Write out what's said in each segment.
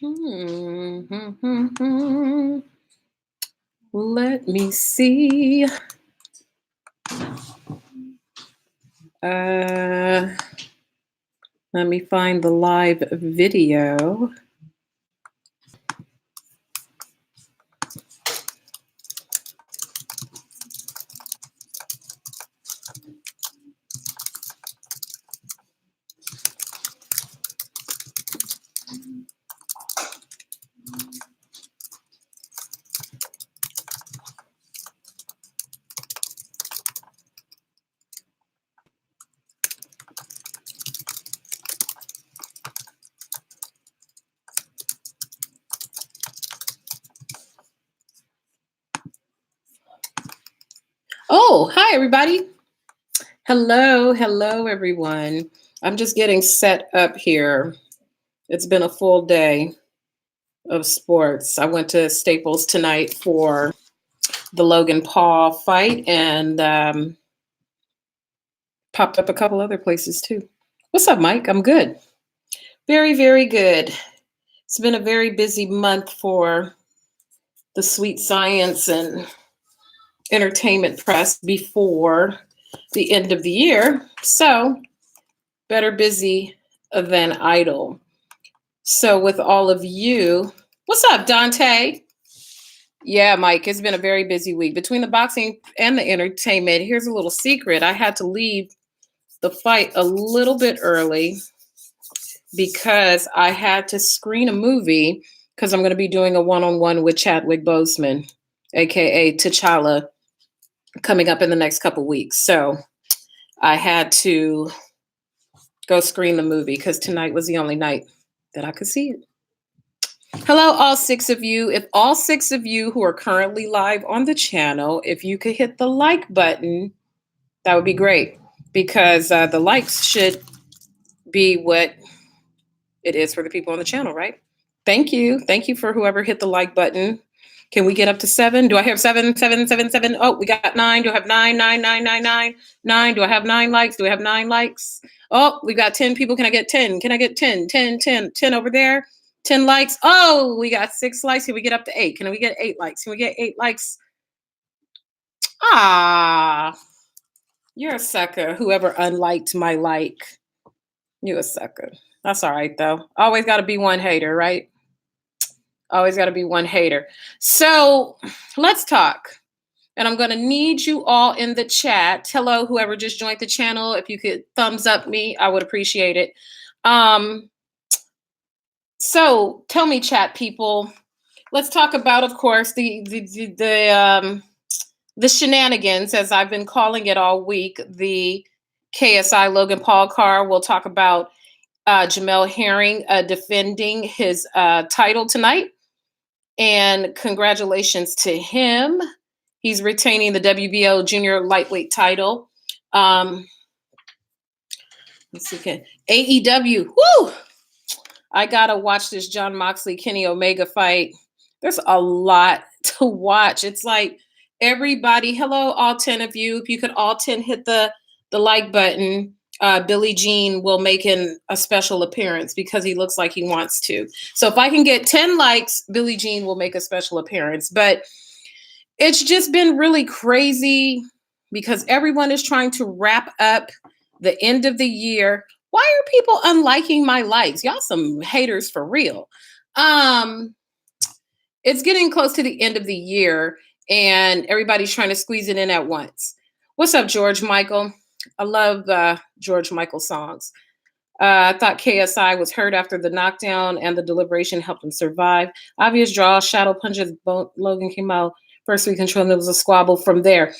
Let me see. Let me find the live video. Oh, hi, everybody. Hello, everyone. I'm just getting set up here. It's been a full day of sports. I went to Staples tonight for the Logan Paul fight and popped up a couple other places too. What's up, Mike? I'm good. Very, very good. It's been a very busy month for the sweet science and entertainment press before the end of the year. So, better busy than idle. So, with all of you, what's up, Dante? Yeah, Mike, it's been a very busy week. Between the boxing and the entertainment, here's a little secret. I had to leave the fight a little bit early because I had to screen a movie because I'm going to be doing a one-on-one with Chadwick Boseman, aka T'Challa, coming up in the next couple weeks. So I had to go screen the movie because tonight was the only night that I could see it. Hello, all six of you. If all six of you who are currently live on the channel, if you could hit the like button, that would be great because the likes should be what it is for the people on the channel, right? Thank you. Thank you for whoever hit the like button. Can we get up to 7? Do I have 7, 7, 7, 7? Oh, we got 9. Do I have 9, 9, 9, 9, 9, 9? Do I have 9 likes? Do I have 9 likes? Oh, we got 10 people. Can I get 10? Can I get 10? 10, 10, 10 over there? 10 likes. Oh, we got 6 likes. Can we get up to 8? Can we get 8 likes? Can we get 8 likes? Ah, you're a sucker. Whoever unliked my like, you're a sucker. That's all right, though. Always got to be one hater, right? Always got to be one hater. So let's talk. And I'm going to need you all in the chat. Hello, whoever just joined the channel. If you could thumbs up me, I would appreciate it. So tell me, chat people. Let's talk about, of course, the shenanigans, as I've been calling it all week. The KSI Logan Paul car. We'll talk about Jamel Herring defending his title tonight. And congratulations to him. He's retaining the WBO junior lightweight title. Let's see again. AEW. Woo! I gotta watch this John Moxley Kenny Omega fight. There's a lot to watch. It's like everybody. Hello, all 10 of you. If you could all 10 hit the like button, Billie Jean will make a special appearance because he looks like he wants to. So if I can get 10 likes, Billie Jean will make a special appearance. But it's just been really crazy because everyone is trying to wrap up the end of the year. Why are people unliking my likes? Y'all some haters for real. It's getting close to the end of the year and everybody's trying to squeeze it in at once. What's up, George Michael? I love George Michael songs. I thought KSI was hurt after the knockdown and the deliberation helped him survive. Obvious draw, shadow punches. Logan came out first week control. There was a squabble from there.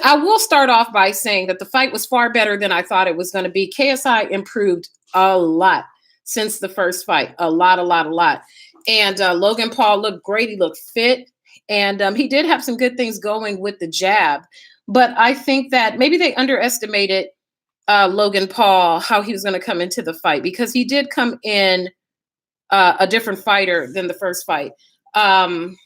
I will start off by saying that the fight was far better than I thought it was going to be. KSI improved a lot since the first fight. A lot. And Logan Paul looked great. He looked fit. And he did have some good things going with the jab. But I think that maybe they underestimated Logan Paul, how he was going to come into the fight, because he did come in a different fighter than the first fight. I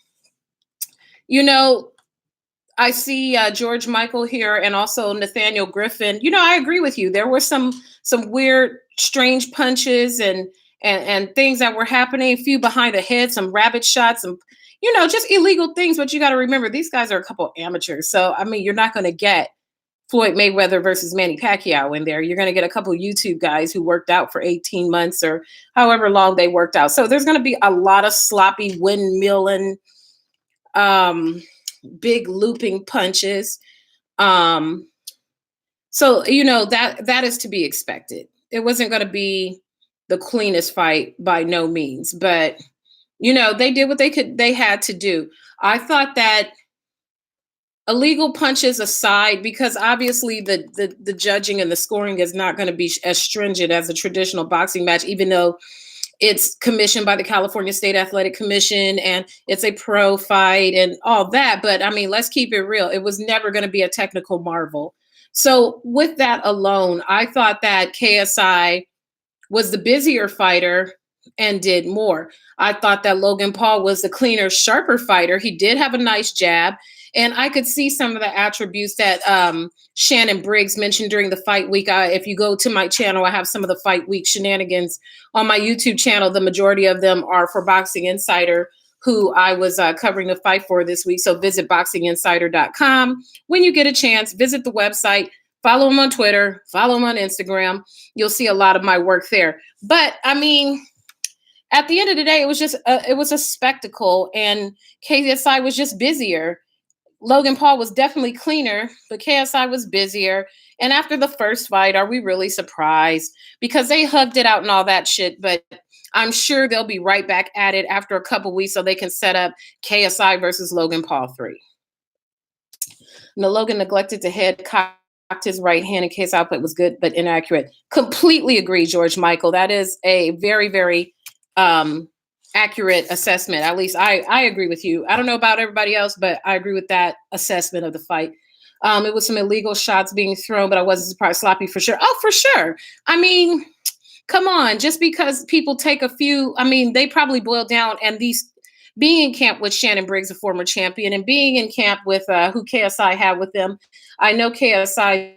see George Michael here and also Nathaniel Griffin. I agree with you. There were some weird, strange punches and and things that were happening, a few behind the head, some rabbit shots, some, just illegal things. But you got to remember, these guys are a couple amateurs. So, I mean, you're not going to get Floyd Mayweather versus Manny Pacquiao in there. You're going to get a couple YouTube guys who worked out for 18 months or however long they worked out. So there's going to be a lot of sloppy windmilling, big looping punches. So, that is to be expected. It wasn't going to be the cleanest fight by no means, but they did what they had to do. I thought that, illegal punches aside, because obviously the judging and the scoring is not going to be as stringent as a traditional boxing match, even though it's commissioned by the California State Athletic Commission and it's a pro fight and all that. But I mean, let's keep it real. It was never going to be a technical marvel. So with that alone, I thought that KSI was the busier fighter and did more. I thought that Logan Paul was the cleaner, sharper fighter. He did have a nice jab. And I could see some of the attributes that Shannon Briggs mentioned during the fight week. If you go to my channel, I have some of the fight week shenanigans on my YouTube channel. The majority of them are for Boxing Insider, who I was covering the fight for this week. So visit boxinginsider.com. When you get a chance, visit the website. Follow him on Twitter. Follow him on Instagram. You'll see a lot of my work there. But I mean, at the end of the day, it was a spectacle, and KSI was just busier. Logan Paul was definitely cleaner, but KSI was busier. And after the first fight, are we really surprised? Because they hugged it out and all that shit, but I'm sure they'll be right back at it after a couple weeks so they can set up KSI versus Logan Paul 3. Now, Logan neglected to head cocked his right hand in case output was good but inaccurate. Completely agree, George Michael. That is a very, very accurate assessment. At least I agree with you. I don't know about everybody else, but I agree with that assessment of the fight. It was some illegal shots being thrown, but I wasn't surprised. Sloppy for sure. Oh, for sure. I mean, come on. Just because people take a few, I mean, they probably boil down, and these being in camp with Shannon Briggs, a former champion, and being in camp with who KSI had with them. I know KSI's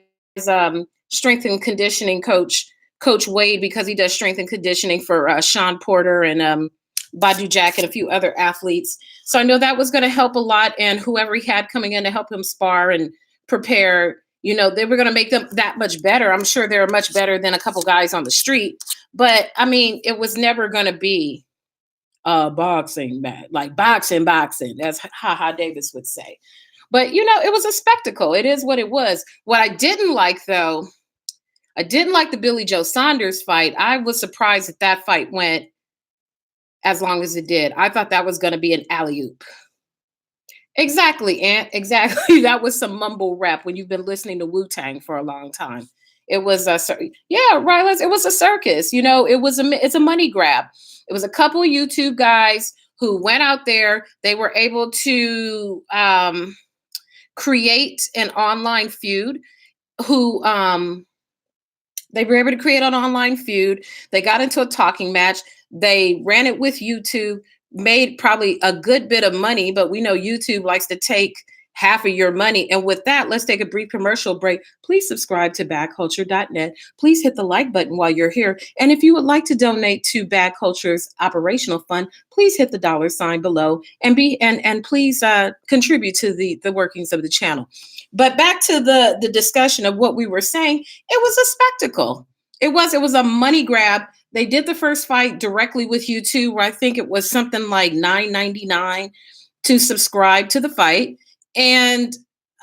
strength and conditioning coach, Coach Wade, because he does strength and conditioning for Sean Porter and Badu Jack and a few other athletes. So I know that was going to help a lot. And whoever he had coming in to help him spar and prepare, they were going to make them that much better. I'm sure they're much better than a couple guys on the street. But I mean, it was never going to be boxing match, like boxing, as Ha Davis would say. But, it was a spectacle. It is what it was. What I didn't like, though, I didn't like the Billy Joe Saunders fight. I was surprised that fight went as long as it did. I thought that was going to be an alley-oop. Exactly, Aunt. Exactly. That was some mumble rap when you've been listening to Wu-Tang for a long time. It was Rylas. It was a circus. It's a money grab. It was a couple of YouTube guys who went out there. They were able to create an online feud. They were able to create an online feud. They got into a talking match. They ran it with YouTube, made probably a good bit of money, but we know YouTube likes to take half of your money. And with that, let's take a brief commercial break. Please subscribe to badculture.net. Please hit the like button while you're here. And if you would like to donate to Bad Culture's operational fund, please hit the $ below and please contribute to the workings of the channel. But back to the discussion of what we were saying, it was a spectacle. It was a money grab. They did the first fight directly with YouTube, where I think it was something like $9.99 to subscribe to the fight and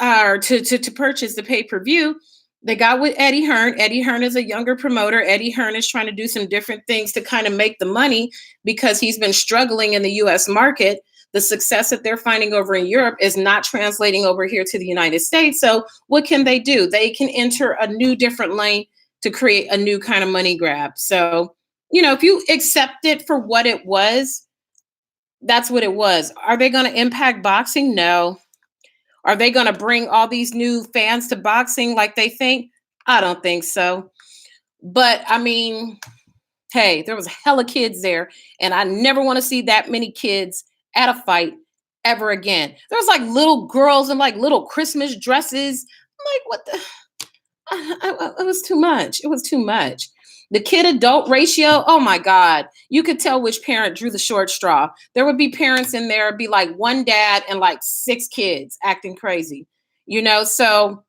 to purchase the pay-per-view. They got with Eddie Hearn. Eddie Hearn is a younger promoter. Eddie Hearn is trying to do some different things to kind of make the money because he's been struggling in the U.S. market. The success that they're finding over in Europe is not translating over here to the United States. So what can they do? They can enter a new different lane to create a new kind of money grab. So, if you accept it for what it was, that's what it was. Are they going to impact boxing? No. Are they going to bring all these new fans to boxing like they think? I don't think so. But I mean, hey, there was hella kids there, and I never want to see that many kids at a fight ever again. There was like little girls in like little Christmas dresses. I'm like, what the? It was too much. It was too much. The kid adult ratio, oh my God, you could tell which parent drew the short straw. There would be parents in there, be like one dad and like 6 kids acting crazy, So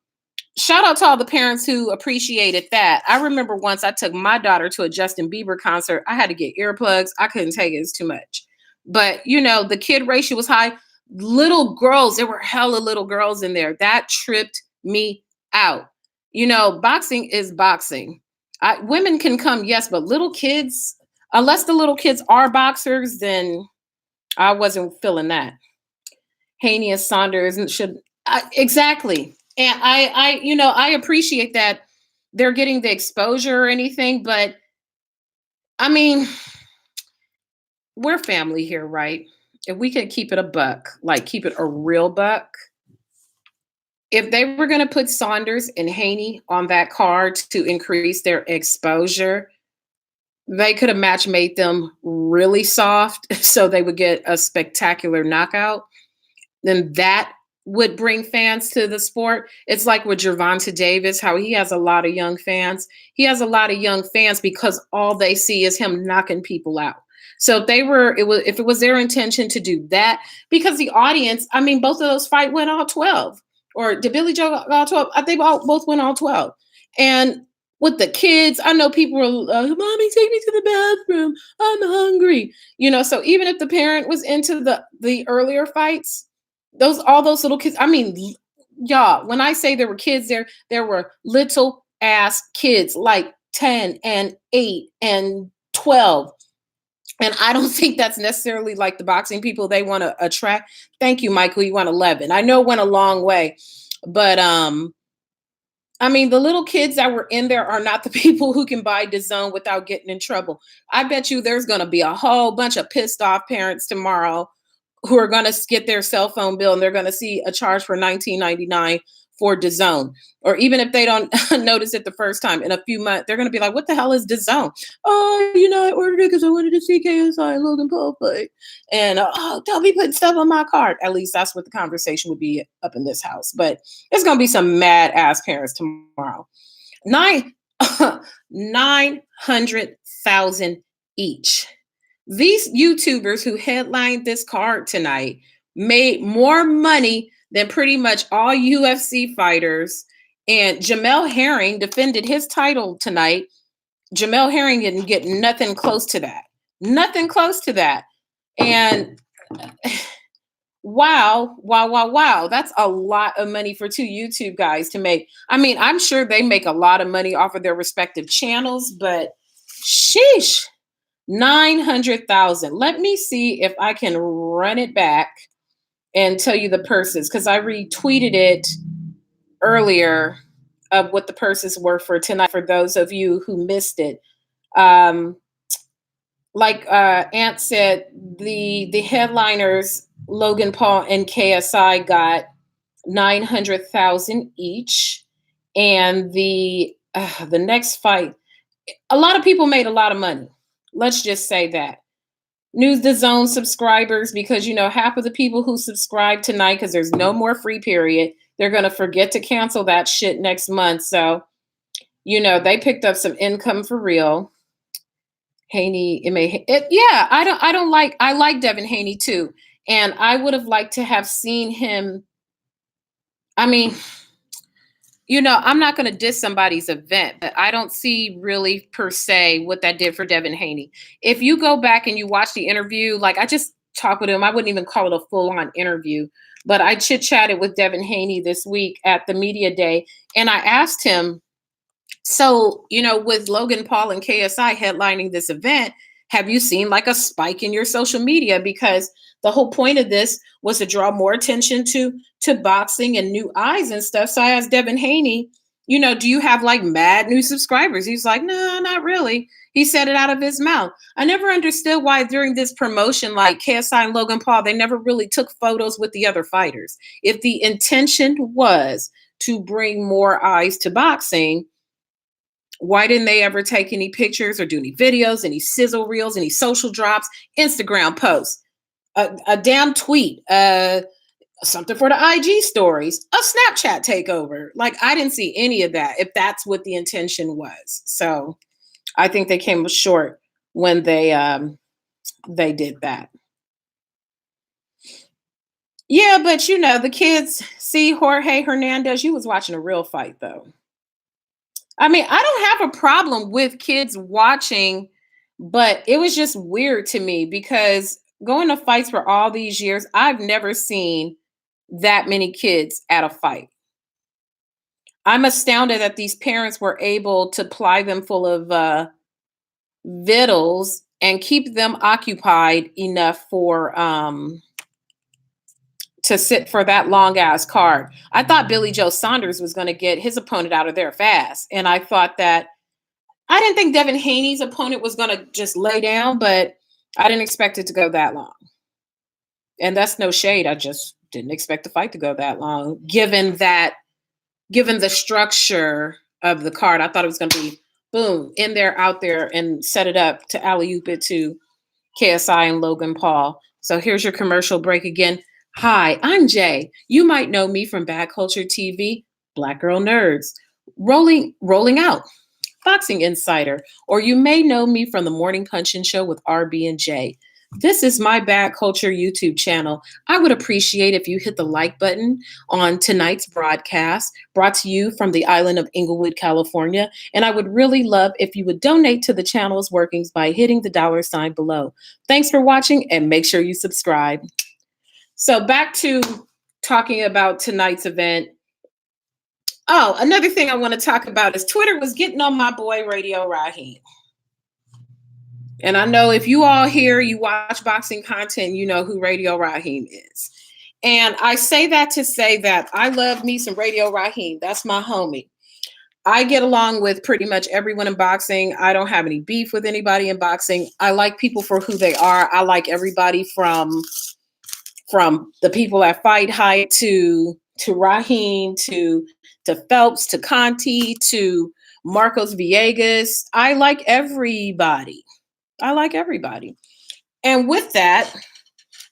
shout out to all the parents who appreciated that. I remember once I took my daughter to a Justin Bieber concert. I had to get earplugs. I couldn't take it. It's too much. But, the kid ratio was high. Little girls, there were hella little girls in there. That tripped me out. Boxing is boxing. Women can come, yes, but little kids, unless the little kids are boxers, then I wasn't feeling that. Haney and Saunders and exactly. And I appreciate that they're getting the exposure or anything, but I mean, we're family here, right? If we could keep it a buck, like keep it a real buck. If they were going to put Saunders and Haney on that card to increase their exposure, they could have match made them really soft so they would get a spectacular knockout. Then that would bring fans to the sport. It's like with Gervonta Davis, how he has a lot of young fans. He has a lot of young fans because all they see is him knocking people out. So if it was their intention to do that, because the audience, I mean, both of those fights went all 12. Or did Billy Joe go all 12? I think both went all 12. And with the kids, I know people were, Mommy, take me to the bathroom. I'm hungry. So even if the parent was into the earlier fights, all those little kids, I mean, y'all, when I say there were kids there were little ass kids like 10 and 8 and 12. And I don't think that's necessarily like the boxing people they want to attract. Thank you, Michael. You want 11. I know it went a long way, but I mean, the little kids that were in there are not the people who can buy DAZN without getting in trouble. I bet you there's going to be a whole bunch of pissed off parents tomorrow who are going to get their cell phone bill and they're going to see a charge for $19.99 for DAZN. Or even if they don't notice it the first time, in a few months, they're going to be like, what the hell is DAZN? Oh, I ordered it because I wanted to see KSI and Logan Paul fight. And, don't be putting stuff on my card. At least that's what the conversation would be up in this house. But there's going to be some mad ass parents tomorrow. 900,000 each. These YouTubers who headlined this card tonight made more money than pretty much all UFC fighters. And Jamel Herring defended his title tonight. Jamel Herring didn't get nothing close to that. Nothing close to that. And wow. That's a lot of money for 2 YouTube guys to make. I mean, I'm sure they make a lot of money off of their respective channels, but sheesh. 900,000. Let me see if I can run it back and tell you the purses, because I retweeted it earlier of what the purses were for tonight for those of you who missed it. Like Ant said, the headliners, Logan Paul and KSI, got 900,000 each. And the next fight, a lot of people made a lot of money. Let's just say that. News DAZN subscribers, because half of the people who subscribe tonight, because there's no more free period, they're going to forget to cancel that shit next month. So, they picked up some income for real. Haney, I like Devin Haney too. And I would have liked to have seen him. I mean, I'm not going to diss somebody's event, but I don't see really per se what that did for Devin Haney. If you go back and you watch the interview, like I just talked with him, I wouldn't even call it a full-on interview, but I chit-chatted with Devin Haney this week at the media day, and I asked him, so, with Logan Paul and KSI headlining this event, have you seen like a spike in your social media? Because the whole point of this was to draw more attention to boxing and new eyes and stuff. So I asked Devin Haney, do you have like mad new subscribers? He's like, no, not really. He said it out of his mouth. I never understood why during this promotion, like KSI and Logan Paul, they never really took photos with the other fighters. If the intention was to bring more eyes to boxing, why didn't they ever take any pictures or do any videos, any sizzle reels, any social drops, Instagram posts, a damn tweet, something for the IG stories, a Snapchat takeover? Like, I didn't see any of that, if that's what the intention was. So I think they came short when they did that. Yeah, but the kids see Jorge Hernandez. You was watching a real fight though. I mean, I don't have a problem with kids watching, but it was just weird to me because going to fights for all these years, I've never seen that many kids at a fight. I'm astounded that these parents were able to ply them full of victuals and keep them occupied enough for to sit for that long ass card. I thought Billy Joe Saunders was going to get his opponent out of there fast, and I thought that I didn't think Devin Haney's opponent was going to just lay down, but I didn't expect it to go that long. And that's no shade. I just didn't expect the fight to go that long, given the structure of the card. I thought it was going to be boom, in there, out there, and set it up to alley-oop it to KSI and Logan Paul. So here's your commercial break again. Hi, I'm Jay. You might know me from Bad Culture TV, Black Girl Nerds, Rolling Out, Boxing Insider, or you may know me from the Morning Punchin' Show with RB and J. This is my Bad Culture YouTube channel. I would appreciate if you hit the like button on tonight's broadcast, brought to you from the island of Inglewood, California. And I would really love if you would donate to the channel's workings by hitting the $ below. Thanks for watching, and make sure you subscribe. So back to talking about tonight's event. Oh, another thing I want to talk about is Twitter was getting on my boy Radio Raheem. And I know if you all here, you watch boxing content, you know who Radio Raheem is. And I say that to say that I love me some Radio Raheem. That's my homie. I get along with pretty much everyone in boxing. I don't have any beef with anybody in boxing. I like people for who they are. I like everybody from the people at Fight Hype to Raheem to Phelps to Conti to Marcos Villegas. I like everybody. And with that,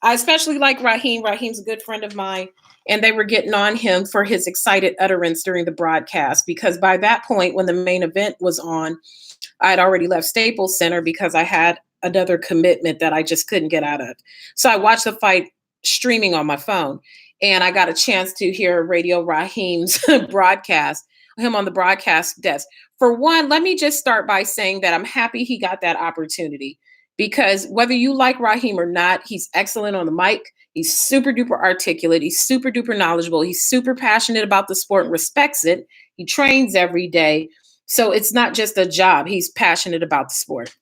I especially like Raheem. Raheem's a good friend of mine. And they were getting on him for his excited utterance during the broadcast, because by that point, when the main event was on, I had already left Staples Center because I had another commitment that I just couldn't get out of. So I watched the fight streaming on my phone, and I got a chance to hear Radio Raheem's broadcast, him on the broadcast desk. For one, let me just start by saying that I'm happy he got that opportunity, because whether you like Raheem or not, he's excellent on the mic. He's super duper articulate. He's super duper knowledgeable. He's super passionate about the sport and respects it. He trains every day. So it's not just a job. He's passionate about the sport.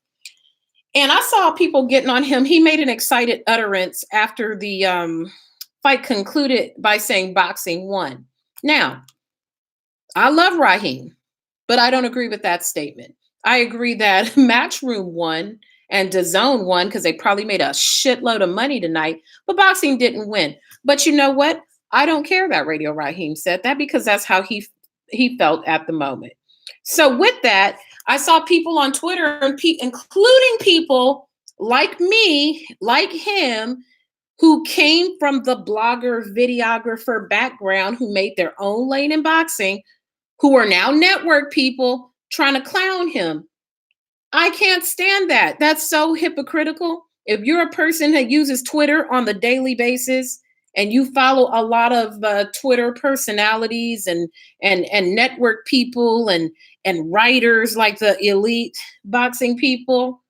And I saw people getting on him. He made an excited utterance after the fight concluded by saying boxing won. Now, I love Raheem, but I don't agree with that statement. I agree that Matchroom won and DAZN won because they probably made a shitload of money tonight, but boxing didn't win. But you know what? I don't care that Radio Raheem said that, because that's how he felt at the moment. So with that, I saw people on Twitter, including people like me, like him, who came from the blogger, videographer background, who made their own lane in boxing, who are now network people trying to clown him. I can't stand that. That's so hypocritical. If you're a person that uses Twitter on the daily basis and you follow a lot of Twitter personalities and network people and writers like the elite boxing people,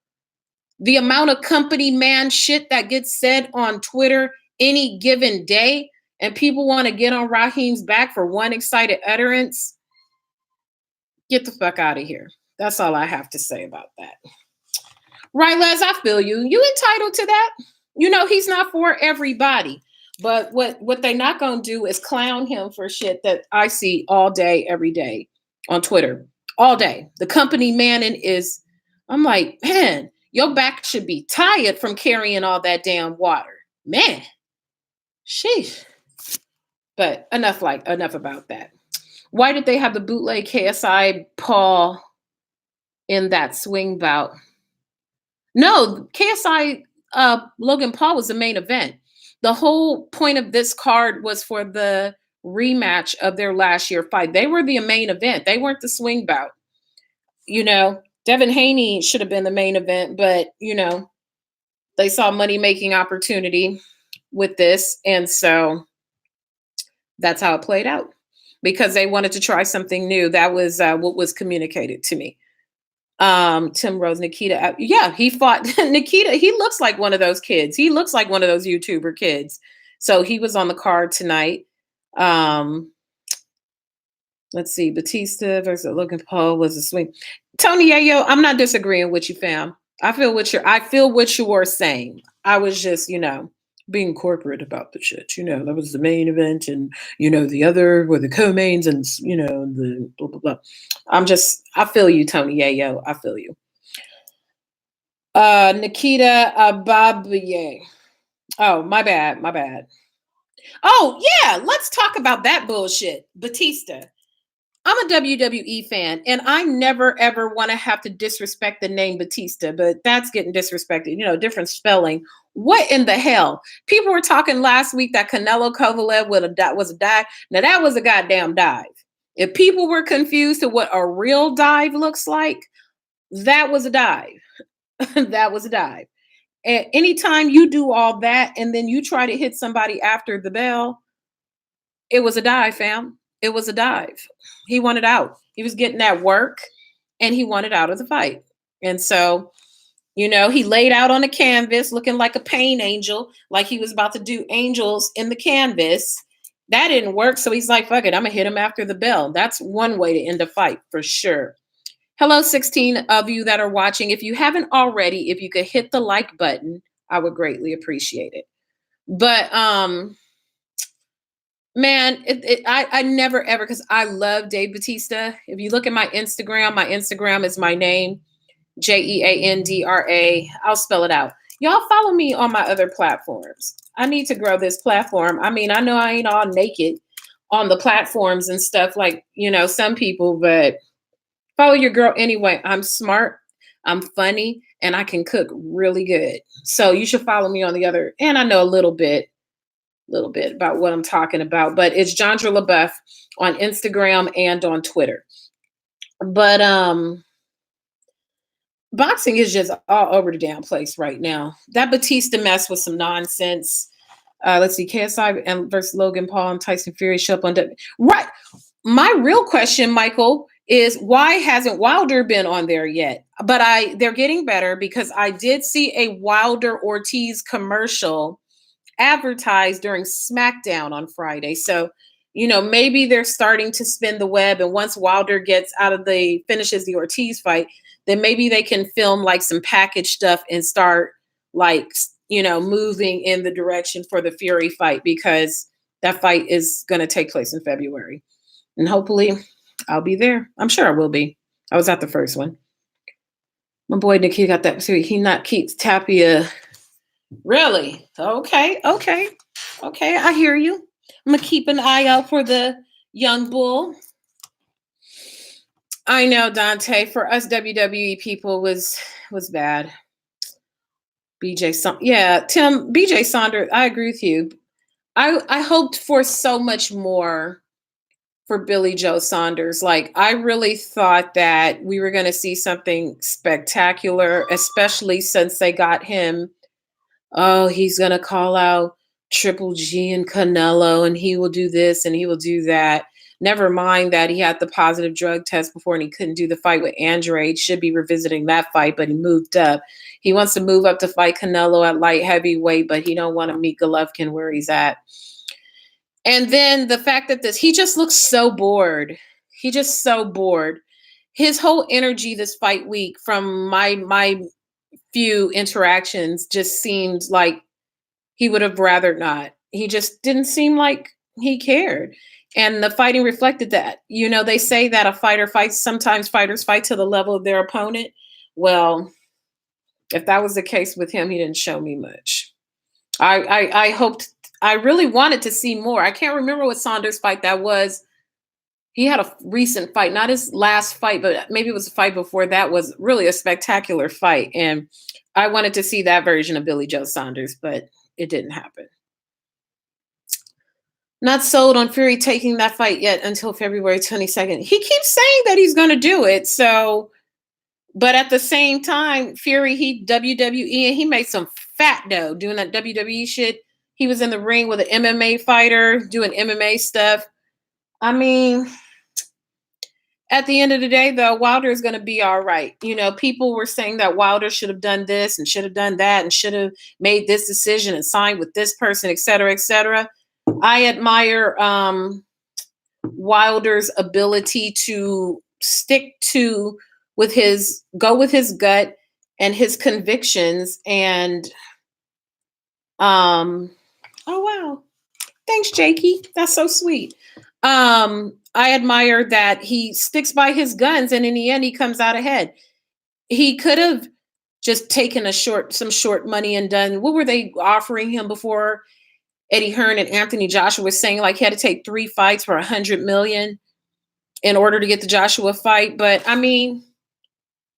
the amount of company man shit that gets said on Twitter any given day, and people want to get on Raheem's back for one excited utterance, get the fuck out of here. That's all I have to say about that. Right, Les, I feel you. You entitled to that. You know, he's not for everybody. But what they're not going to do is clown him for shit that I see all day, every day on Twitter. All day. The company manning is, I'm like, man, your back should be tired from carrying all that damn water. Man. Sheesh. But enough about that. Why did they have the bootleg KSI Paul in that swing bout? No, KSI Logan Paul was the main event. The whole point of this card was for the rematch of their last year fight. They were the main event. They weren't the swing bout. You know, Devin Haney should have been the main event, but they saw money making opportunity with this, and so that's how it played out because they wanted to try something new. That was what was communicated to me. Tim Rose, Nikita. Yeah, he fought Nikita. He looks like one of those kids. He looks like one of those YouTuber kids. So he was on the card tonight. Let's see. Batista versus Logan Paul was a swing. Tony Yayo, I'm not disagreeing with you, fam. I feel what you were saying. I was just, being corporate about the shit. That was the main event, and the other were the co-mains, and the blah blah blah. I feel you, Tony Yayo. I feel you. Nikita Ababaye. Oh, my bad. Oh yeah, let's talk about that bullshit. Batista. I'm a WWE fan, and I never ever want to have to disrespect the name Batista, but that's getting disrespected. Different spelling. What in the hell? People were talking last week that Canelo Kovalev was a dive. Now that was a goddamn dive. If people were confused to what a real dive looks like, that was a dive. That was a dive. And anytime you do all that and then you try to hit somebody after the bell, it was a dive, fam. It was a dive. He wanted out. He was getting that work and he wanted out of the fight. And so, he laid out on the canvas looking like a pain angel, like he was about to do angels in the canvas. That didn't work. So he's like, fuck it, I'm going to hit him after the bell. That's one way to end a fight for sure. Hello, 16 of you that are watching. If you haven't already, if you could hit the like button, I would greatly appreciate it. But, man, I never ever, because I love Dave Batista. If you look at my Instagram is my name, Jeandra. I'll spell it out. Y'all follow me on my other platforms. I need to grow this platform. I mean, I know I ain't all naked on the platforms and stuff like, some people, but follow your girl anyway. I'm smart, I'm funny, and I can cook really good. So you should follow me on the other, and I know a little bit about what I'm talking about, but it's Jandra LaBeouf on Instagram and on Twitter. But boxing is just all over the damn place right now. That Batista mess was some nonsense. Let's see, KSI and versus Logan Paul and Tyson Fury show up on right. My real question, Michael, is why hasn't Wilder been on there yet? But they're getting better because I did see a Wilder Ortiz commercial advertised during SmackDown on Friday. So, maybe they're starting to spin the web. And once Wilder finishes the Ortiz fight, then maybe they can film like some package stuff and start like, moving in the direction for the Fury fight, because that fight is going to take place in February. And hopefully I'll be there. I'm sure I will be. I was at the first one. My boy Nikki got that. So he not keeps Tapia. Really? Okay. I hear you. I'm going to keep an eye out for the young bull. I know, Dante, for us WWE people was bad. BJ Saunders, I agree with you. I hoped for so much more for Billy Joe Saunders. Like, I really thought that we were going to see something spectacular, especially since they got him. Oh, he's going to call out Triple G and Canelo, and he will do this and he will do that. Never mind that he had the positive drug test before and he couldn't do the fight with Andrade. Should be revisiting that fight, but he moved up. He wants to move up to fight Canelo at light heavyweight, but he don't want to meet Golovkin where he's at. And then the fact that he just looks so bored. He just so bored. His whole energy this fight week, from my few interactions, just seemed like he would have rather not. He just didn't seem like he cared. And the fighting reflected that. They say that a fighter fights, sometimes fighters fight to the level of their opponent. Well, if that was the case with him, he didn't show me much. I really wanted to see more. I can't remember what Saunders fight that was. He had a recent fight, not his last fight, but maybe it was a fight before that, was really a spectacular fight. And I wanted to see that version of Billy Joe Saunders, but it didn't happen. Not sold on Fury taking that fight yet until February 22nd. He keeps saying that he's going to do it. So But at the same time, Fury, he WWE, and he made some fat dough doing that WWE shit. He was in the ring with an MMA fighter doing MMA stuff. I mean, at the end of the day, though, Wilder is going to be all right. You know, people were saying that Wilder should have done this and should have done that and should have made this decision and signed with this person, et cetera, et cetera. I admire Wilder's ability to stick to go with his gut and his convictions. And oh wow, thanks, Jakey. That's so sweet. I admire that he sticks by his guns, and in the end, he comes out ahead. He could have just taken some short money and done. What were they offering him before? Eddie Hearn and Anthony Joshua was saying like he had to take 3 fights for 100 million in order to get the Joshua fight. But I mean,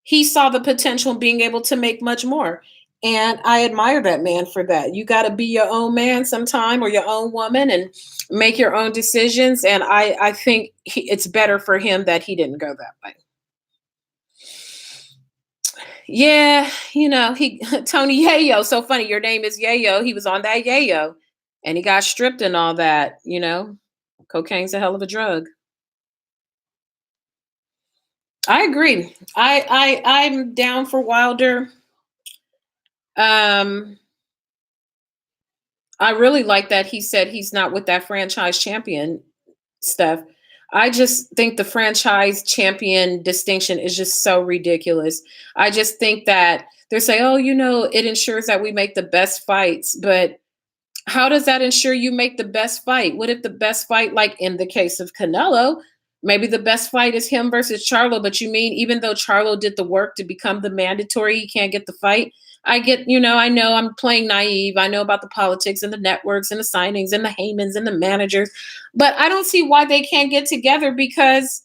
he saw the potential in being able to make much more. And I admire that man for that. You got to be your own man sometime or your own woman and make your own decisions. And I think it's better for him that he didn't go that way. Yeah, you know, Tony Yayo, so funny. Your name is Yayo. He was on that Yayo and he got stripped and all that, you know. Cocaine's a hell of a drug. I agree. I'm down for Wilder. I really like that he said he's not with that franchise champion stuff. I just think the franchise champion distinction is just so ridiculous. I just think that they're saying, oh, you know, it ensures that we make the best fights. But how does that ensure you make the best fight? What if the best fight, like in the case of Canelo, maybe the best fight is him versus Charlo, but you mean even though Charlo did the work to become the mandatory, he can't get the fight? I get, you know, I know I'm playing naive. I know about the politics and the networks and the signings and the Heymans and the managers, but I don't see why they can't get together because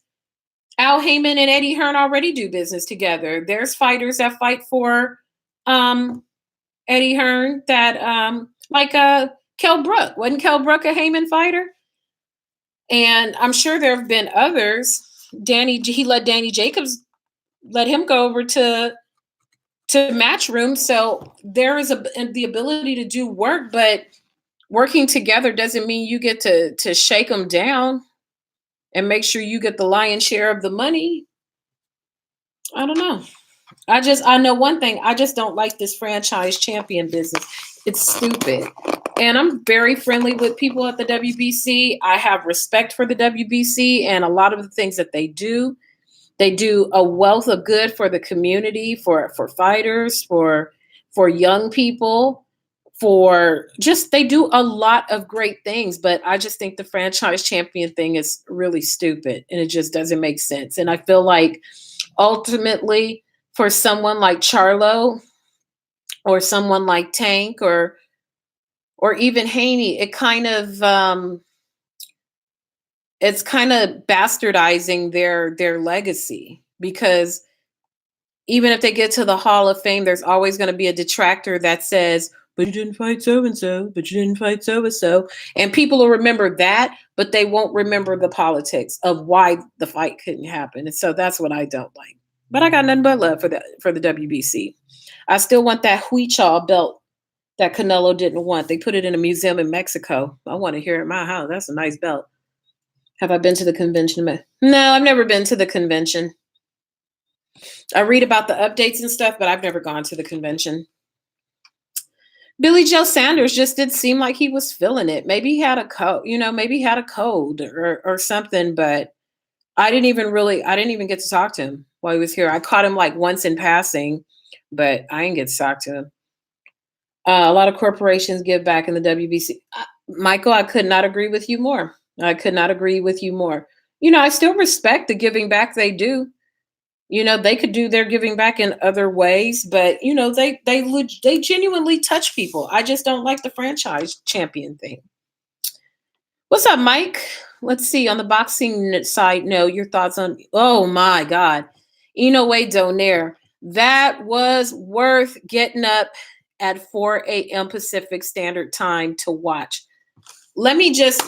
Al Heyman and Eddie Hearn already do business together. There's fighters that fight for Eddie Hearn that like Kell Brook. Wasn't Kell Brook a Heyman fighter? And I'm sure there have been others. He let Danny Jacobs let him go over to Matchroom. So there is the ability to do work, but working together doesn't mean you get to shake them down and make sure you get the lion's share of the money. I don't know. I know one thing. I just don't like this franchise champion business. It's stupid. And I'm very friendly with people at the WBC. I have respect for the WBC and a lot of the things that they do. They do a wealth of good for the community, for fighters, for young people, they do a lot of great things. But I just think the franchise champion thing is really stupid and it just doesn't make sense. And I feel like ultimately for someone like Charlo or someone like Tank or even Haney, it's kind of bastardizing their legacy because even if they get to the Hall of Fame, there's always going to be a detractor that says, but you didn't fight so and so, but you didn't fight so and so. And people will remember that, but they won't remember the politics of why the fight couldn't happen. And so that's what I don't like. But I got nothing but love for the WBC. I still want that Huichol belt that Canelo didn't want. They put it in a museum in Mexico. I want to hear it in my house. That's a nice belt. Have I been to the convention? No, I've never been to the convention. I read about the updates and stuff, but I've never gone to the convention. Billy Joe Sanders just did seem like he was feeling it. Maybe he had a cold, maybe he had a cold or something, but I didn't even get to talk to him while he was here. I caught him like once in passing, but I didn't get to talk to him. A lot of corporations give back in the WBC. Michael, I could not agree with you more. I could not agree with you more. I still respect the giving back they do. They could do their giving back in other ways, but they genuinely touch people. I just don't like the franchise champion thing. What's up, Mike? Let's see on the boxing side. No, your thoughts on? Oh my God, Inoue Donaire. That was worth getting up at 4 a.m. Pacific Standard Time to watch. Let me just.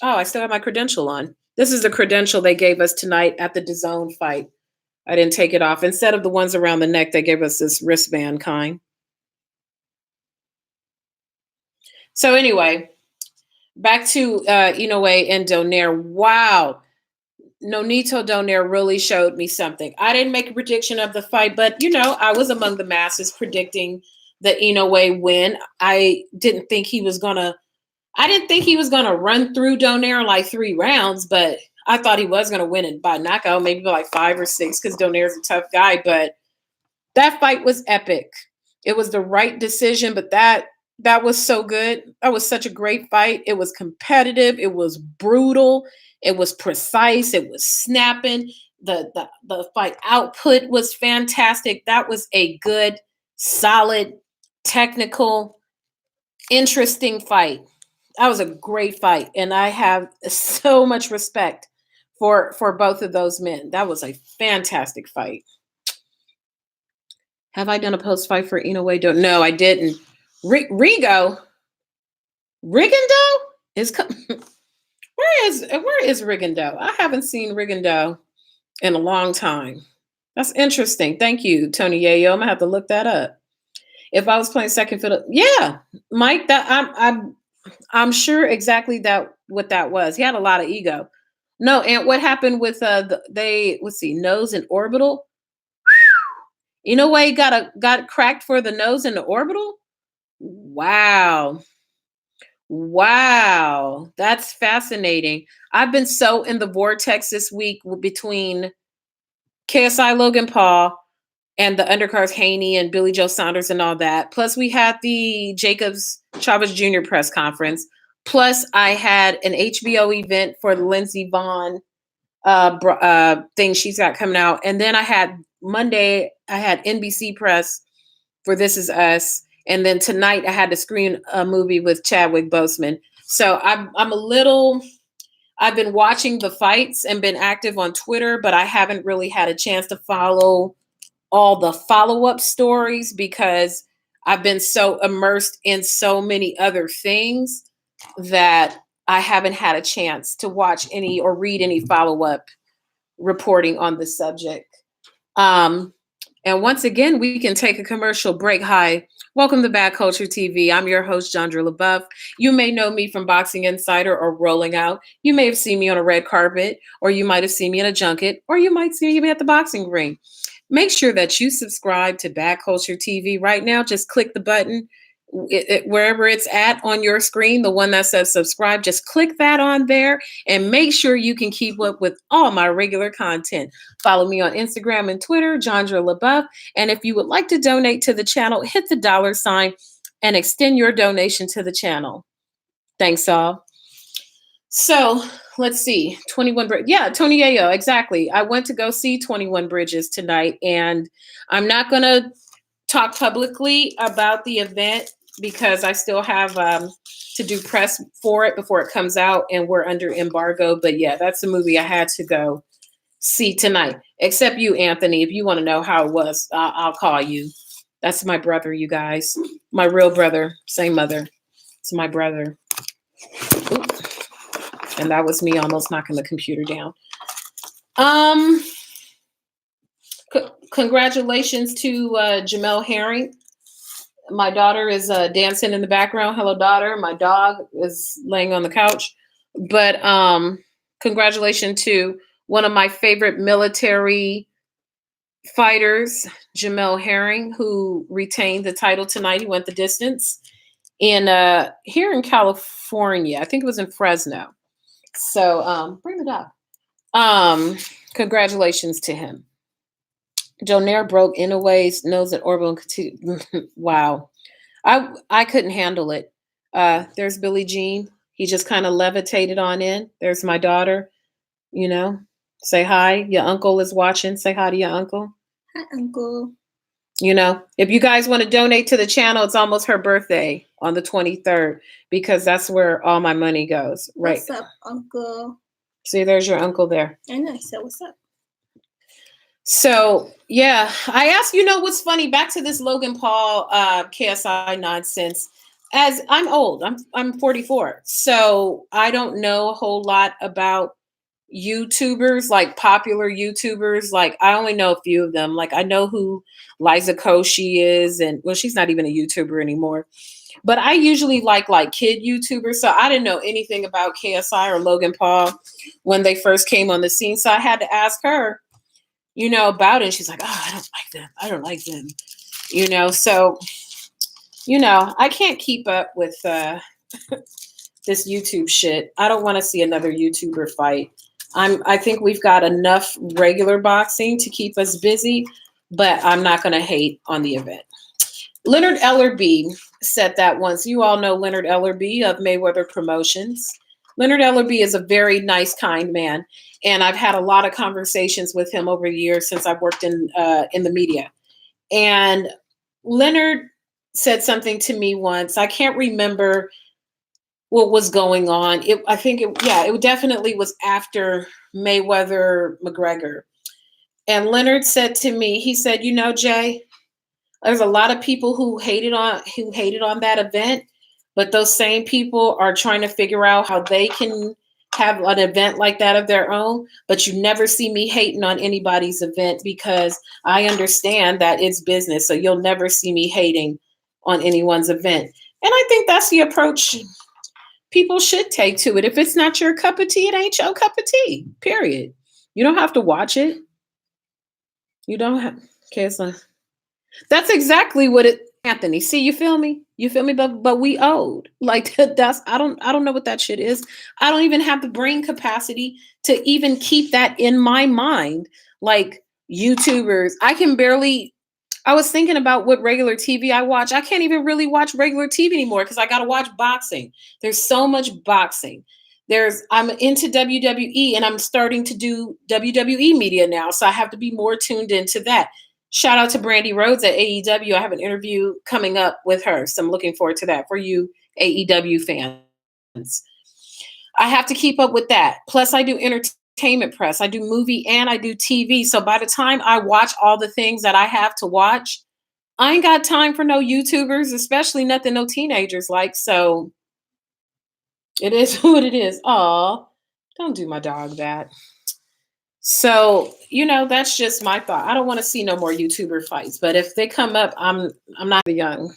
Oh, I still have my credential on. This is the credential they gave us tonight at the DAZN fight. I didn't take it off. Instead of the ones around the neck, they gave us this wristband kind. So anyway, back to Inoue and Donaire. Wow. Nonito Donaire really showed me something. I didn't make a prediction of the fight, but I was among the masses predicting the Inoue win. I didn't think he was gonna run through Donaire in like 3 rounds, but I thought he was gonna win it by knockout, maybe by like 5 or 6, because Donaire's a tough guy. But that fight was epic. It was the right decision, but that was so good. That was such a great fight. It was competitive. It was brutal. It was precise. It was snapping. The fight output was fantastic. That was a good, solid, technical, interesting fight. That was a great fight, and I have so much respect for both of those men. That was a fantastic fight. Have I done a post fight for Inoue? No, I didn't. Rigo Rigando is where is Rigando? I haven't seen Rigando in a long time. That's interesting. Thank you, Tony Yayo. I'm gonna have to look that up. If I was playing second fiddle, yeah, Mike. That I'm sure exactly what that was. He had a lot of ego. No, and what happened with let's see, nose and orbital. Inoue got cracked for the nose and the orbital. Wow. Wow, that's fascinating. I've been so in the vortex this week between KSI Logan Paul and the undercards Haney and Billy Joe Saunders and all that. Plus, we had the Jacobs Chavez Jr. press conference. Plus, I had an HBO event for the Lindsey Vonn thing she's got coming out. And then Monday, I had NBC press for This Is Us. And then tonight I had to screen a movie with Chadwick Boseman. So I've been watching the fights and been active on Twitter, but I haven't really had a chance to follow all the follow-up stories because I've been so immersed in so many other things that I haven't had a chance to watch any or read any follow-up reporting on the subject. And once again, we can take a commercial break. Hi. Welcome to Bad Culture TV. I'm your host, Jandra LaBeouf. You may know me from Boxing Insider or Rolling Out. You may have seen me on a red carpet, or you might have seen me in a junket, or you might see me at the boxing ring. Make sure that you subscribe to Bad Culture TV right now. Just click the button wherever it's at on your screen, the one that says subscribe. Just click that on there and make sure you can keep up with all my regular content. Follow me on Instagram and Twitter, Jandra LaBeouf. And if you would like to donate to the channel, hit the $ and extend your donation to the channel. Thanks all. So let's see, 21 Bridges. Yeah, Tony Yayo, exactly. I went to go see 21 Bridges tonight, and I'm not going to talk publicly about the event because I still have to do press for it before it comes out, and we're under embargo. But yeah, that's the movie I had to go see tonight. Except you, Anthony. If you want to know how it was, I'll call you. That's my brother, you guys. My real brother, same mother. It's my brother. Ooh. And that was me almost knocking the computer down. Congratulations to Jamel Herring. My daughter is dancing in the background. Hello, daughter. My dog is laying on the couch. But congratulations to one of my favorite military fighters, Jamel Herring, who retained the title tonight. He went the distance here in California. I think it was in Fresno. So bring the dog. Congratulations to him. Donaire broke Inoue's nose and orbital. Wow. I couldn't handle it. There's Billie Jean. He just kind of levitated on in. There's my daughter. Say hi. Your uncle is watching. Say hi to your uncle. Hi, Uncle. If you guys want to donate to the channel, it's almost her birthday on the 23rd because that's where all my money goes. Right. What's up, Uncle? See, there's your uncle there. I know. I said, what's up? So, yeah, I asked, what's funny, back to this Logan Paul KSI nonsense. As I'm old, I'm 44. So I don't know a whole lot about, YouTubers, like popular YouTubers. Like I only know a few of them. Like I know who Liza Koshy is, and well, she's not even a YouTuber anymore. But I usually like kid YouTubers, so I didn't know anything about KSI or Logan Paul when they first came on the scene. So I had to ask her, about it. And she's like, "Oh, I don't like them. I don't like them." So I can't keep up with this YouTube shit. I don't want to see another YouTuber fight. I think we've got enough regular boxing to keep us busy, but I'm not going to hate on the event. Leonard Ellerby said that once. You all know Leonard Ellerby of Mayweather Promotions. Leonard Ellerby is a very nice, kind man, and I've had a lot of conversations with him over the years since I've worked in the media. And Leonard said something to me once. I can't remember what was going on. It definitely was after Mayweather McGregor. And Leonard said to me, he said, Jay, there's a lot of people who hated on that event, but those same people are trying to figure out how they can have an event like that of their own. But you never see me hating on anybody's event because I understand that it's business. So you'll never see me hating on anyone's event. And I think that's the approach people should take to it. If it's not your cup of tea, it ain't your cup of tea, period. You don't have to watch it. You don't have, okay, so that's exactly what Anthony. See, you feel me? But we owed. Like that's I don't know what that shit is. I don't even have the brain capacity to even keep that in my mind. Like YouTubers, I was thinking about what regular TV I watch. I can't even really watch regular TV anymore because I got to watch boxing. There's so much boxing. I'm into WWE and I'm starting to do WWE media now. So I have to be more tuned into that. Shout out to Brandy Rhodes at AEW. I have an interview coming up with her. So I'm looking forward to that for you AEW fans. I have to keep up with that. Plus I do entertainment press. I do movie and I do TV. So by the time I watch all the things that I have to watch, I ain't got time for no YouTubers, especially nothing no teenagers like. So it is what it is. Aw, don't do my dog that. So, that's just my thought. I don't want to see no more YouTuber fights, but if they come up, I'm not young.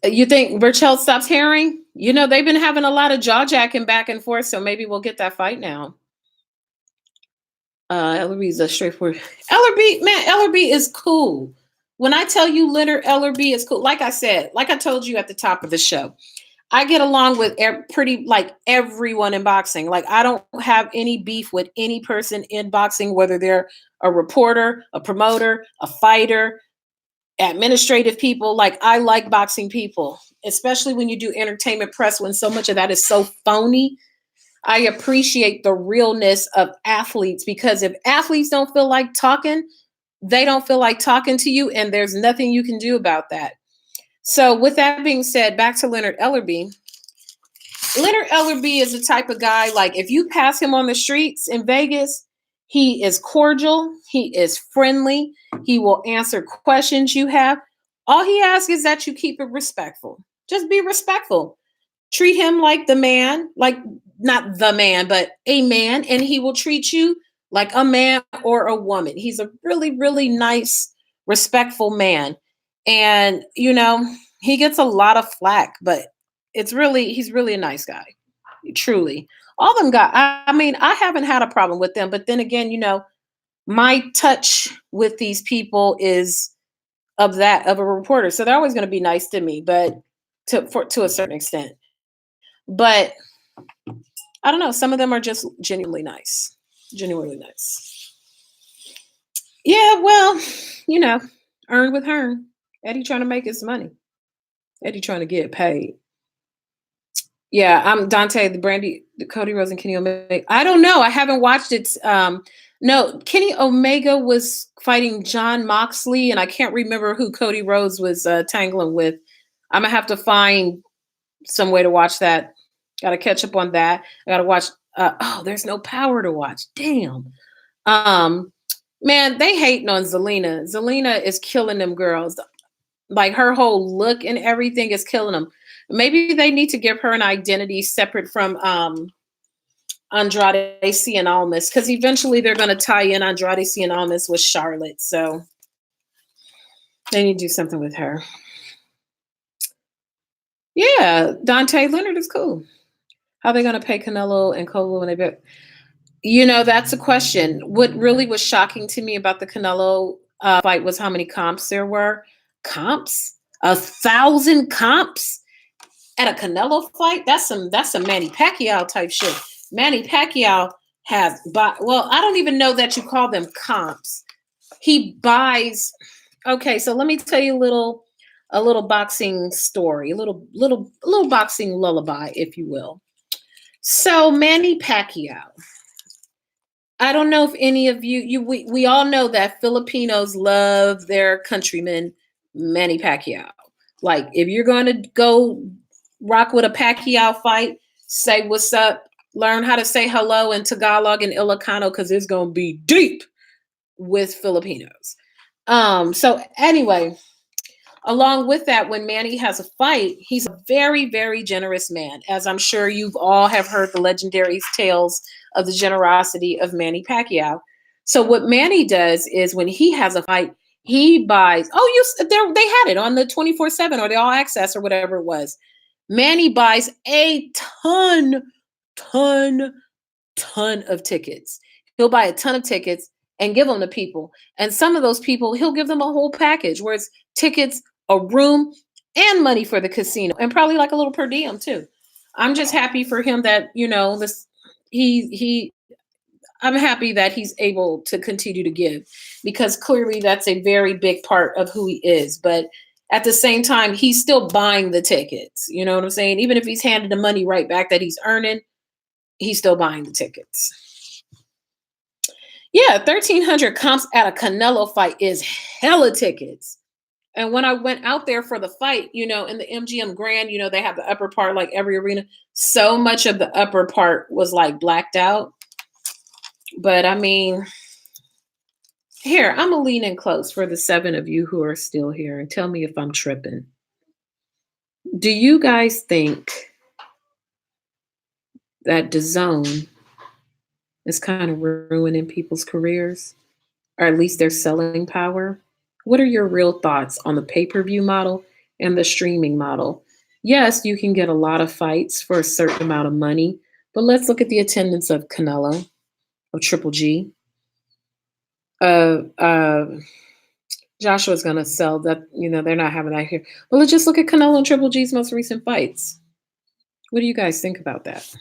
You think Burchell stops herring? They've been having a lot of jaw jacking back and forth, so maybe we'll get that fight now. Ellerby's a straightforward. Ellerby is cool. When I tell you Leonard Ellerby is cool, like I told you at the top of the show, I get along with pretty like everyone in boxing. Like I don't have any beef with any person in boxing, whether they're a reporter, a promoter, a fighter, administrative people. Like I like boxing people, especially when you do entertainment press, when so much of that is so phony. I appreciate the realness of athletes because if athletes don't feel like talking, they don't feel like talking to you, and there's nothing you can do about that. So with that being said, back to Leonard Ellerby. Leonard Ellerby is the type of guy, like if you pass him on the streets in Vegas, he is cordial, he is friendly, he will answer questions you have. All he asks is that you keep it respectful. Just be respectful. Treat him like the man, like not the man, but a man, and he will treat you like a man or a woman. He's a really, really nice, respectful man. And, he gets a lot of flack, but he's really a nice guy. Truly. All them guys, I mean, I haven't had a problem with them, but then again, my touch with these people is of a reporter. So they're always going to be nice to me, but to a certain extent. But I don't know. Some of them are just genuinely nice. Genuinely nice. Yeah, well, earn with Hearn. Eddie trying to make his money. Eddie trying to get paid. Yeah, I'm Dante, the Cody Rhodes and Kenny Omega. I don't know. I haven't watched it. No, Kenny Omega was fighting John Moxley, and I can't remember who Cody Rhodes was tangling with. I'm going to have to find some way to watch that. Got to catch up on that. I got to watch. There's no Power to watch. Damn. Man, they hating on Zelina. Zelina is killing them girls. Like her whole look and everything is killing them. Maybe they need to give her an identity separate from Andrade Cien Almas, because eventually they're going to tie in Andrade Cien Almas with Charlotte. So they need to do something with her. Yeah, Dante Leonard is cool. How are they going to pay Canelo and Cole when they bet? That's a question. What really was shocking to me about the Canelo fight was how many comps there were. Comps? 1,000 comps at a Canelo fight? That's some Manny Pacquiao type shit. Manny Pacquiao has well, I don't even know that you call them comps. He buys. Okay, so let me tell you a little boxing story, a little boxing lullaby, if you will. So Manny Pacquiao. I don't know if any of we all know that Filipinos love their countryman Manny Pacquiao. Like if you're going to go rock with a Pacquiao fight, say what's up, learn how to say hello in Tagalog and Ilocano because it's going to be deep with Filipinos. So anyway, along with that, when Manny has a fight, he's a very, very generous man, as I'm sure you've all have heard the legendary tales of the generosity of Manny Pacquiao. So what Manny does is when he has a fight, he buys. They had it on the 24/7 or the All Access or whatever it was. Manny buys a ton of tickets. He'll buy a ton of tickets and give them to people. And some of those people, he'll give them a whole package where it's tickets, a room, and money for the casino, and probably like a little per diem too. I'm just happy for him that this he. I'm happy that he's able to continue to give because clearly that's a very big part of who he is. But at the same time, he's still buying the tickets. You know what I'm saying? Even if he's handed the money right back that he's earning, he's still buying the tickets. Yeah, 1,300 comps at a Canelo fight is hella tickets. And when I went out there for the fight, in the MGM Grand, they have the upper part like every arena. So much of the upper part was like blacked out. But I mean, here, I'm going to lean in close for the 7 of you who are still here and tell me if I'm tripping. Do you guys think that DAZN is kind of ruining people's careers, or at least their selling power? What are your real thoughts on the pay-per-view model and the streaming model? Yes, you can get a lot of fights for a certain amount of money, but let's look at the attendance of Canelo, of Triple G. Joshua's going to sell that, they're not having that here. But let's just look at Canelo and Triple G's most recent fights. What do you guys think about that?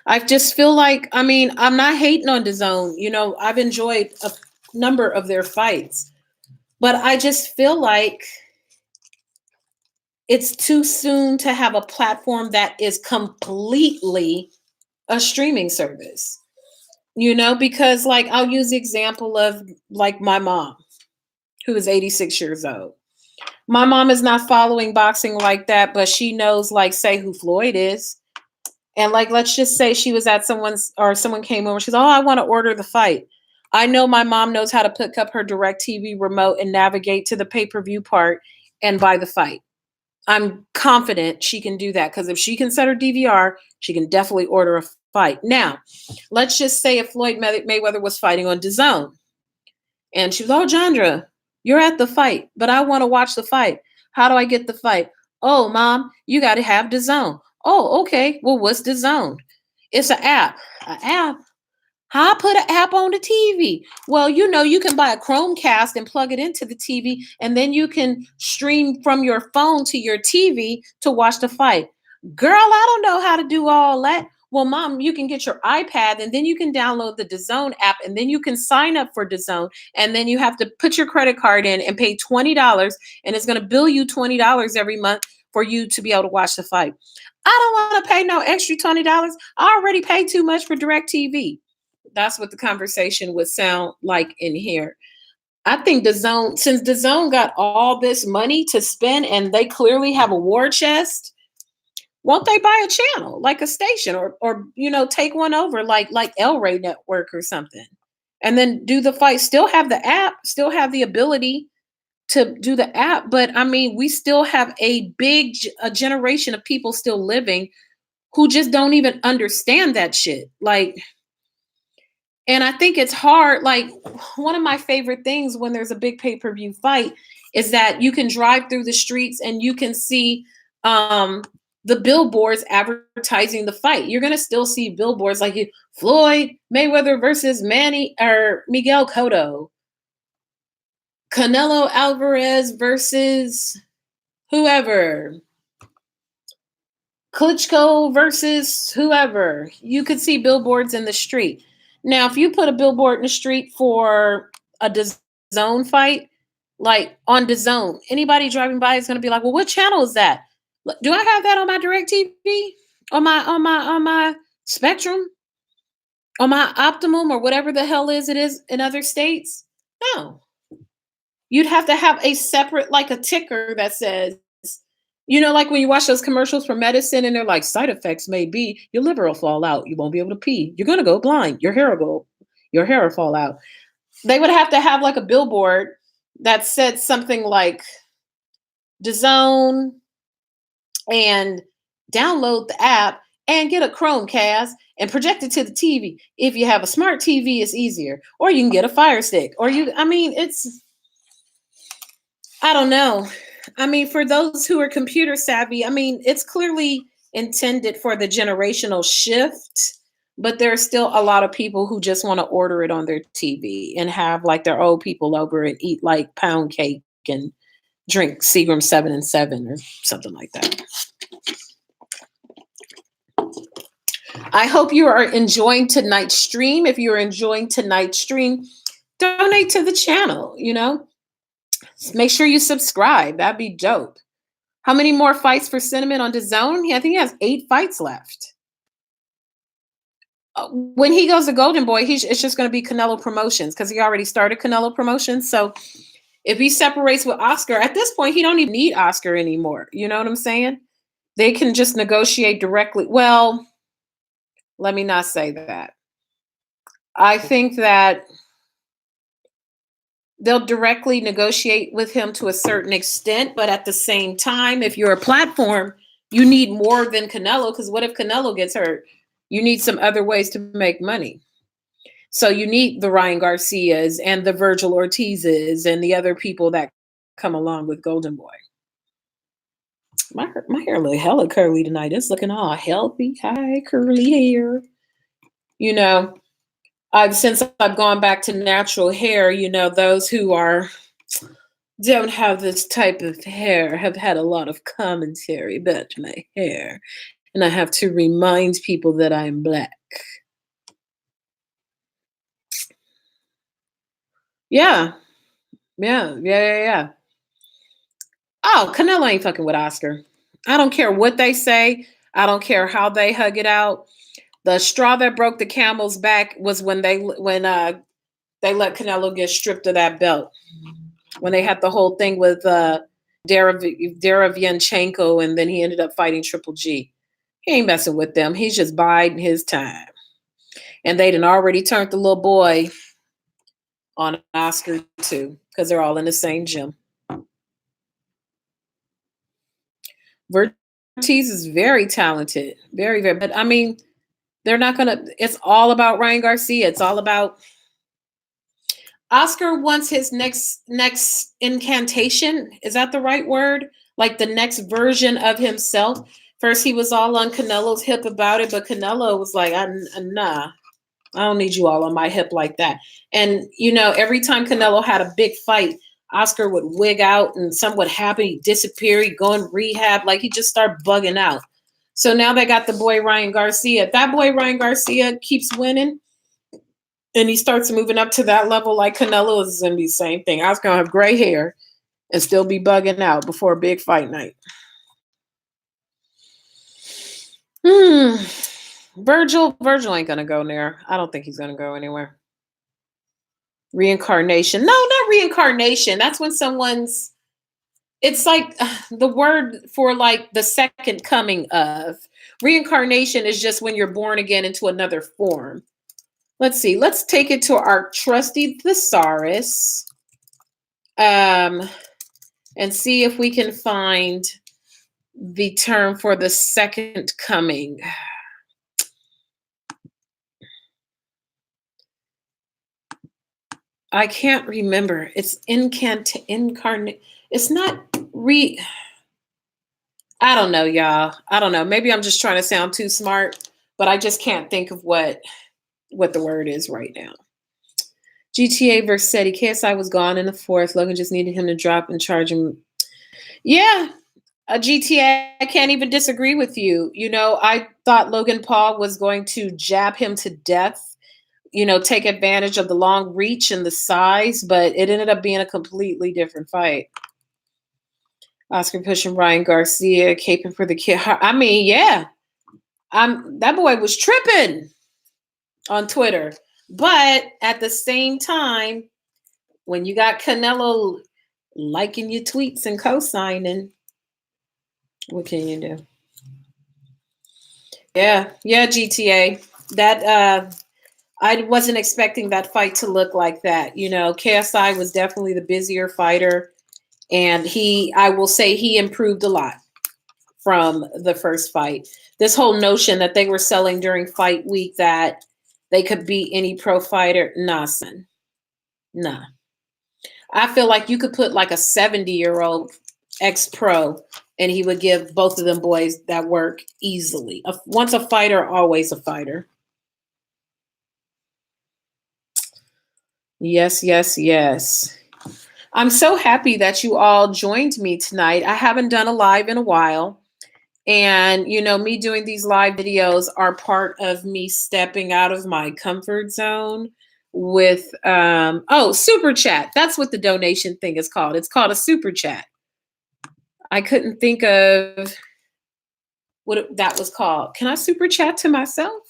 I just feel like, I'm not hating on DAZN. I've enjoyed a number of their fights, but I just feel like it's too soon to have a platform that is completely a streaming service. Because like I'll use the example of like my mom, who is 86 years old. My mom is not following boxing like that, but she knows, like, say who Floyd is. And like, let's just say she was at someone came over. She's, oh, I want to order the fight. I know my mom knows how to pick up her DirecTV remote and navigate to the pay-per-view part and buy the fight. I'm confident she can do that because if she can set her DVR, she can definitely order a fight. Now, let's just say if Floyd Mayweather was fighting on DAZN and she was, oh, Jandra, you're at the fight, but I want to watch the fight. How do I get the fight? Oh, Mom, you got to have DAZN. Oh, okay. Well, what's DAZN? It's an app. An app? How I put an app on the TV? Well, you can buy a Chromecast and plug it into the TV, and then you can stream from your phone to your TV to watch the fight. Girl, I don't know how to do all that. Well, Mom, you can get your iPad, and then you can download the DAZN app, and then you can sign up for DAZN, and then you have to put your credit card in and pay $20, and it's going to bill you $20 every month for you to be able to watch the fight. I don't want to pay no extra $20. I already paid too much for DirecTV. That's what the conversation would sound like in here. I think since DAZN got all this money to spend and they clearly have a war chest, won't they buy a channel, like a station, or take one over like El Rey Network or something, and then do the fight? Still have the app, still have the ability to do the app, but we still have a generation of people still living who just don't even understand that shit. Like, and I think it's hard. Like, one of my favorite things when there's a big pay-per-view fight is that you can drive through the streets and you can see the billboards advertising the fight. You're going to still see billboards like Floyd Mayweather versus Manny or Miguel Cotto, Canelo Alvarez versus whoever, Klitschko versus whoever. You could see billboards in the street. Now, if you put a billboard in the street for a DAZN fight, like on DAZN, anybody driving by is going to be like, "Well, what channel is that? Do I have that on my DirecTV? On my Spectrum? On my Optimum or whatever the hell it is in other states?" No. You'd have to have a separate, like a ticker that says, like when you watch those commercials for medicine and they're like, side effects may be your liver will fall out. You won't be able to pee. You're going to go blind. Your hair will fall out. They would have to have like a billboard that said something like DAZN and download the app and get a Chromecast and project it to the TV. If you have a smart TV, it's easier. Or you can get a Fire Stick. I don't know. For those who are computer savvy, it's clearly intended for the generational shift, but there's still a lot of people who just want to order it on their TV and have like their old people over and eat like pound cake and drink Seagram 7 and 7 or something like that. I hope you are enjoying tonight's stream. If you're enjoying tonight's stream, donate to the channel, Make sure you subscribe. That'd be dope. How many more fights for Cinnamon on DAZN? I think he has 8 fights left. When he goes to Golden Boy, it's just going to be Canelo Promotions because he already started Canelo Promotions. So if he separates with Oscar, at this point, he don't even need Oscar anymore. You know what I'm saying? They can just negotiate directly. Well, let me not say that. I think that they'll directly negotiate with him to a certain extent, but at the same time, if you're a platform, you need more than Canelo, because what if Canelo gets hurt? You need some other ways to make money. So you need the Ryan Garcias and the Virgil Ortizes and the other people that come along with Golden Boy. My hair look hella curly tonight. It's looking all healthy, high curly hair. Since I've gone back to natural hair, those who don't have this type of hair have had a lot of commentary about my hair. And I have to remind people that I'm black. Yeah. Oh, Canelo ain't fucking with Oscar. I don't care what they say. I don't care how they hug it out. The straw that broke the camel's back was when they let Canelo get stripped of that belt. When they had the whole thing with Derevyanchenko, and then he ended up fighting Triple G. He ain't messing with them. He's just biding his time. And they done already turned the little boy on Oscar too, because they're all in the same gym. Ortiz is very talented. Very, very. But they're not going to, it's all about Ryan Garcia. It's all about Oscar wants his next incantation. Is that the right word? Like the next version of himself. First, he was all on Canelo's hip about it, but Canelo was like, nah, I don't need you all on my hip like that. And, every time Canelo had a big fight, Oscar would wig out and something would happen. He'd disappear. He'd go in rehab. Like, he'd just start bugging out. So now they got the boy Ryan Garcia. If that boy Ryan Garcia keeps winning and he starts moving up to that level like Canelo, is going to be the same thing. Oscar going to have gray hair and still be bugging out before a big fight night. Virgil ain't going to go there. I don't think he's going to go anywhere. Reincarnation. No, not reincarnation. That's when it's like the word for like the second coming of. Reincarnation is just when you're born again into another form. Let's see. Let's take it to our trusty thesaurus and see if we can find the term for the second coming. I can't remember. It's incarnate. It's not re. I don't know, y'all. I don't know. Maybe I'm just trying to sound too smart, but I just can't think of what the word is right now. GTA Versetti. KSI was gone in the fourth. Logan just needed him to drop and charge him. Yeah, a GTA. I can't even disagree with you. I thought Logan Paul was going to jab him to death. Take advantage of the long reach and the size, but it ended up being a completely different fight. Oscar pushing Ryan Garcia, caping for the kid. I mean, yeah, that boy was tripping on Twitter. But at the same time, when you got Canelo liking your tweets and co-signing, what can you do? Yeah, GTA. That I wasn't expecting that fight to look like that. KSI was definitely the busier fighter, and I will say he improved a lot from the first fight. This whole notion that they were selling during fight week that they could beat any pro fighter, nah, son. Nah. I feel like you could put like a 70-year-old ex-pro and he would give both of them boys that work easily. Once a fighter, always a fighter. Yes, yes, yes. I'm so happy that you all joined me tonight. I haven't done a live in a while. And, me doing these live videos are part of me stepping out of my comfort zone with, super chat. That's what the donation thing is called. It's called a super chat. I couldn't think of what that was called. Can I super chat to myself?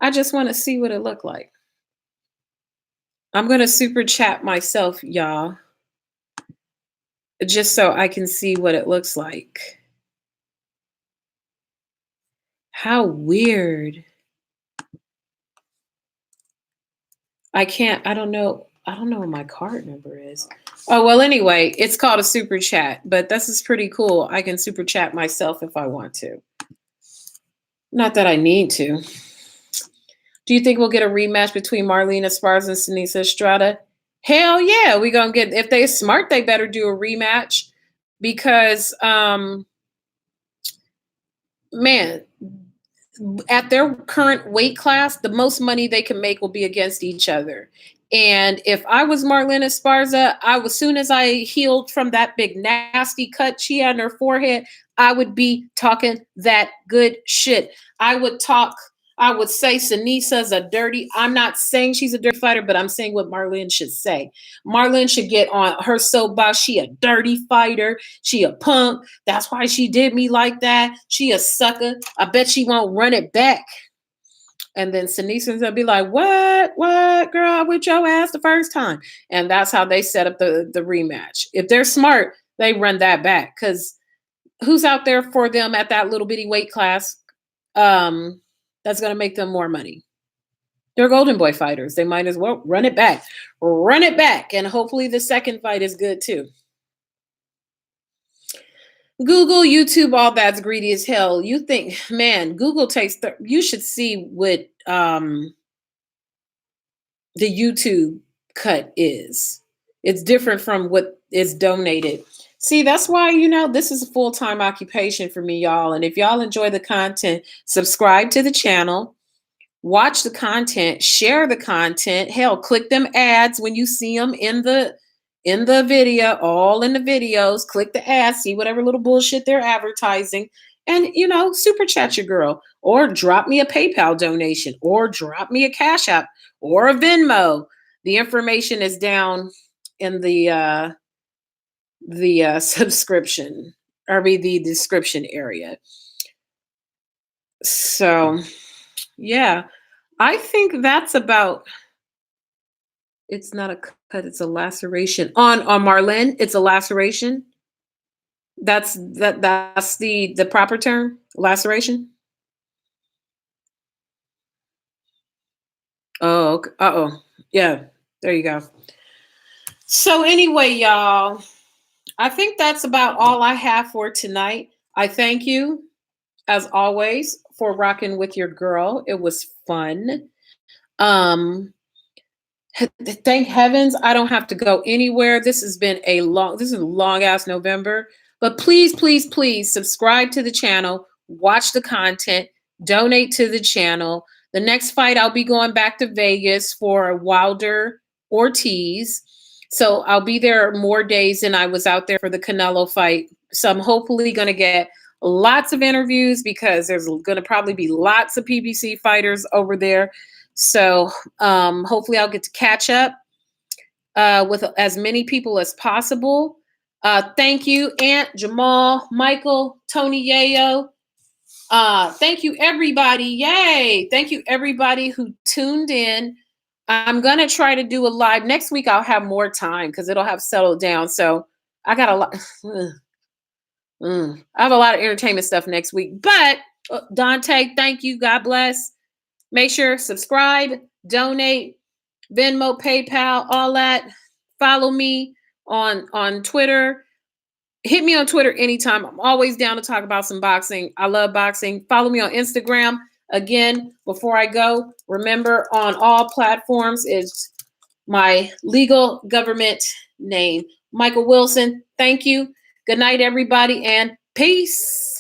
I just want to see what it looked like. I'm going to super chat myself, y'all, just so I can see what it looks like. How weird. I don't know what my card number is. Oh, well, anyway, it's called a super chat, but this is pretty cool. I can super chat myself if I want to. Not that I need to. Do you think we'll get a rematch between Marlene Esparza and Sinisa Estrada? Hell yeah, we gonna get. If they're smart, they better do a rematch because, man, at their current weight class, the most money they can make will be against each other. And if I was Marlene Esparza, as soon as I healed from that big nasty cut she had on her forehead, I would be talking that good shit. I would say Sanisa's a dirty. I'm not saying she's a dirty fighter, but I'm saying what Marlene should say. Marlene should get on her soapbox. She a dirty fighter. She a punk. That's why she did me like that. She a sucker. I bet she won't run it back. And then Sanisa's gonna be like, what, girl, I with your ass the first time. And that's how they set up the rematch. If they're smart, they run that back. Because who's out there for them at that little bitty weight class that's gonna make them more money? They're Golden Boy fighters. They might as well run it back. Run it back. And hopefully the second fight is good too. Google, YouTube, all that's greedy as hell. You think, man, Google takes you should see what the YouTube cut is. It's different from what is donated. See, that's why, this is a full-time occupation for me, y'all. And if y'all enjoy the content, subscribe to the channel, watch the content, share the content. Hell, click them ads when you see them in the video, all in the videos. Click the ads, see whatever little bullshit they're advertising, and super chat your girl, or drop me a PayPal donation, or drop me a Cash App, or a Venmo. The information is down in the subscription, or the description area. So, yeah, I think that's about. It's not a cut, it's a laceration. On Marlene, it's a laceration. That's the proper term, laceration. Oh, yeah, there you go. So anyway, y'all, I think that's about all I have for tonight. I thank you, as always, for rocking with your girl. It was fun. Um, Thank heavens I don't have to go anywhere. This is a long ass November. But please, please, please subscribe to the channel, watch the content, donate to the channel. The next fight, I'll be going back to Vegas for Wilder Ortiz. So I'll be there more days than I was out there for the Canelo fight. So I'm hopefully going to get lots of interviews because there's going to probably be lots of PBC fighters over there. So hopefully I'll get to catch up with as many people as possible. Thank you, Aunt, Jamal, Michael, Tony Yayo. Thank you, everybody. Yay. Thank you, everybody who tuned in. I'm going to try to do a live. Next week, I'll have more time because it'll have settled down. So I got a lot. I have a lot of entertainment stuff next week. But Dante, thank you. God bless. Make sure subscribe, donate, Venmo, PayPal, all that. Follow me on Twitter. Hit me on Twitter anytime. I'm always down to talk about some boxing. I love boxing. Follow me on Instagram. Again, before I go, remember on all platforms is my legal government name. Michael Wilson, thank you. Good night, everybody, and peace.